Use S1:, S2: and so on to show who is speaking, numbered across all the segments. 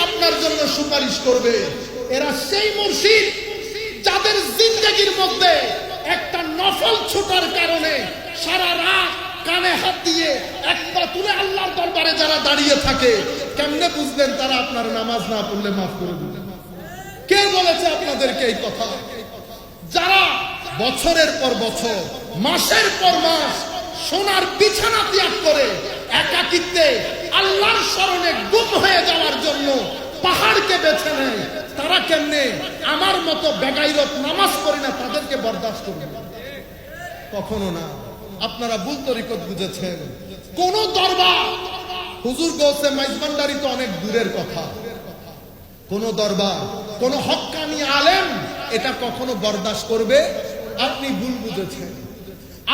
S1: আপনার জন্য সুপারিশ করবে। এরা সেই মুর্শিদ যাদের জিন্দেগির মধ্যে একটা নফল ছোটার কারণে সারা রাত কানে হাত দিয়ে এক পা তুলে আল্লাহর দরবারে যারা দাঁড়িয়ে থাকে, কেমনে বুঝলেন তারা আপনার নামাজ না পড়লে মাফ করে দিবেন? কে বলেছে আপনাদেরকে এই কথা? যারা বছরের পর বছর, মাসের পর মাস সোনার বিছানা ত্যাগ করে একাকিত্বে আল্লাহর শরণে গুম হয়ে যাওয়ার জন্য পাহাড়কে বেছে নেয়, তারা কেমনে আমার মতো বেগাইরত নামাজ পড়ে না তাদেরকে বরদাস্ত করবে? কখনো না। আপনারা ভুল তরিকত বুঝেছেন। কোন দরবার, হুজুর গৌসে মাইজভান্ডারি তো অনেক দূরের কথা, কোন দরবার, কোন হক্কানি আলেম এটা কখনো বরদাস্ত করবে? আপনি ভুল বুঝেছেন।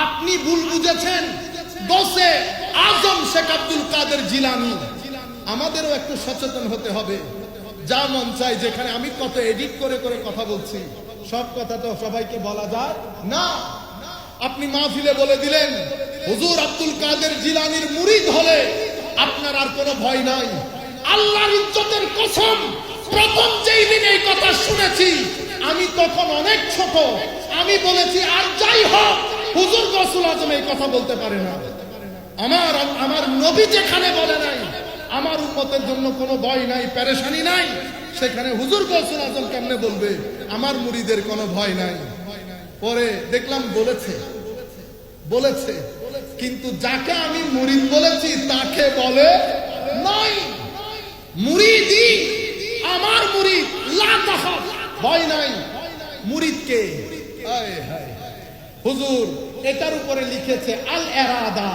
S1: আপনি ভুল বুঝেছেন। গৌসে আজম শেখ আব্দুল কাদের জিলানী। আমাদেরও একটু সচেতন হতে হবে। যা মন চাই, যেখানে আমি কত এডিট করে করে কথা বলছি, সব কথা তো সবাইকে বলা যায় না। আপনি মাহফিলে বলে দিলেন হুজুর আব্দুল কাদের জিলানীর মুরিদ হলে আপনার আর কোনো ভয় নাই। আল্লাহর ইজ্জতের কসম, প্রথম যেই দিন এই কথা শুনেছি আমি তখন অনেক ছোট। আমি বলেছি আর যাই হোক হুজুর গৌসুল আজম এই কথা বলতে পারে না। আমার নবী যেখানে বলে নাই আমার উম্মতের জন্য কোনো ভয় নাই, পেরেশানি নাই, সেখানে হুজুর গৌসুল আজম কেমনে বলবে আমার মুরিদের কোনো ভয় নাই? পরে দেখলাম বলেছে, কিন্তু যাকে আমি মুরিদ বলেছি তাকে বলে নাই। মুরিদি আমার মুরিদ, লা তাখাফ, ভয় নাই। মুরিদকে হুজুর এটার উপরে লিখেছে আল ইরাদা,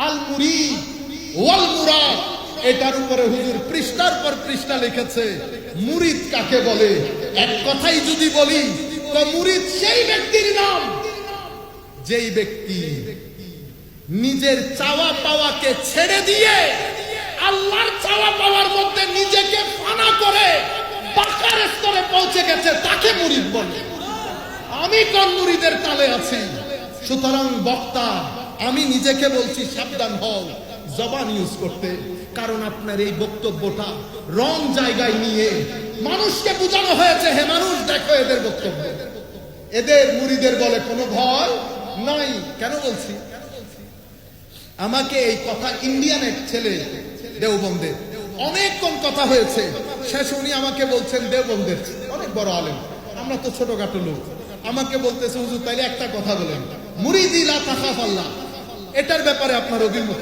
S1: আল মুরিদ ওয়াল মুরাদ। এটার উপরে হুজুর পৃষ্ঠার পর পৃষ্ঠা লিখেছে মুরিদ কাকে বলে। এক কথাই যদি বলি তো মুরিদ সেই ব্যক্তির নাম যেই ব্যক্তি নিজের চাওয়া পাওয়াকে ছেড়ে দিয়ে আল্লাহর চাওয়া পাওয়ার মধ্যে নিজেকে ফানা করে পাকার স্তরে পৌঁছে গেছে, তাকে মুরিদ বলে। আমি কোন মুরিদের তালে আছি? সুতরাং বক্তা, আমি নিজেকে বলছি সাবধান হও জবান ইউজ করতে, কারণ আপনার এই বক্তব্যটা রং জায়গায় নিয়ে মানুষকে বোঝানো হয়েছে, হে মানুষ দেখো এদের বক্তব্য, এদের মুরিদের বলে কোনো ভয় নাই। কেন বলছি? আমাকে এই কথা ইন্ডিয়ান এক ছেলে দেওবন্দের, অনেকক্ষণ কথা হয়েছে, শেষ উনি আমাকে বলছেন, দেওবন্দের অনেক বড় আলেম, আমরা তো ছোটখাটো লোক, আমাকে বলতেছে হুজুর তাইলে একটা কথা বলেন, মুরিদি লা তাখাফ আল্লাহ, এটার ব্যাপারে আপনার অভিমত।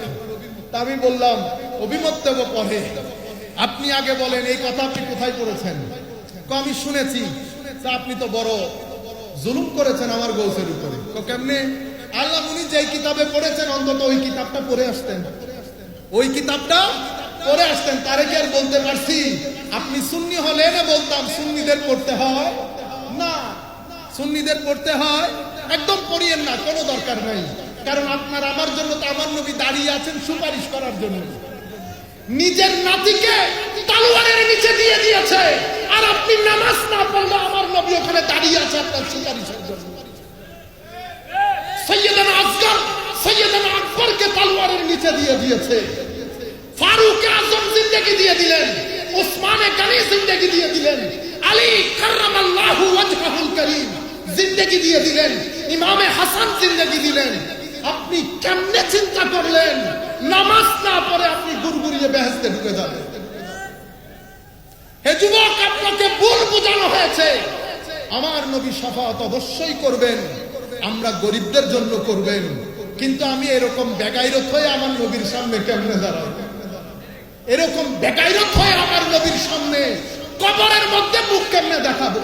S1: তা আমি বললাম অভিমত দেব পরে, আপনি আগে বলেন এই কথা আপনি কোথায় পড়েছেন? আমি শুনেছি। তা আপনি তো বড় জুলুম করেছেন আমার গৌসের উপরে। কেমনে? আল্লাহ উনি যেই কিতাবে পড়েছেন অন্তত ওই কিতাবটা পড়ে আসতেন, ওই কিতাবটা পড়ে আসতেন। তারে কি আর বলতে পারছি আপনি সুন্নি হলে না বলতাম সুন্নিদের পড়তে হয় না, সুন্নিদের পড়তে হয়, একদম পড়িয়েন না, কোনো দরকার নাই। কারণ আপনার আমার জন্য তো আমার নবী দাঁড়িয়ে আছেন সুপারিশ করার জন্য। নিজের নাতিকে তলোয়ারের নিচে দিয়ে দিয়েছে, আর আপনি নামাজ না পড়লে আমার নবী ওখানে দাঁড়িয়ে আছে আপনার সুপারিশের জন্য। সৈয়দনা আকবরকে তলোয়ারের নিচে দিয়ে দিয়েছে, ফারুক আজম জিন্দেগি দিয়ে দিলেন, ওসমানে গনি জিন্দেগি দিয়ে দিলেন, আলী কাররামাল্লাহু ওয়াজহাহুল কারীম জিন্দেগি দিয়ে দিলেন, ইমামে হাসান জিন্দেগি দিলেন। আপনি কেমনে চিন্তা করলেন নামাজ না পড়ে আপনি গুড়গুড়িয়ে বেহেশতে ঢুকে যাবেন? হে যুবক, আপনাকে ভুল বোঝানো হয়েছে। আমার নবী শাফাআত অবশ্যই করবেন, আমরা গরিবদের জন্য করবেন, কিন্তু আমি এরকম বেগাইরত হয়ে আমার নবীর সামনে কেমনে দাঁড়াবো? এরকম বেগাইরত হয়ে আমার নবীর সামনে কবরের মধ্যে মুখ কেমনে দেখাবো?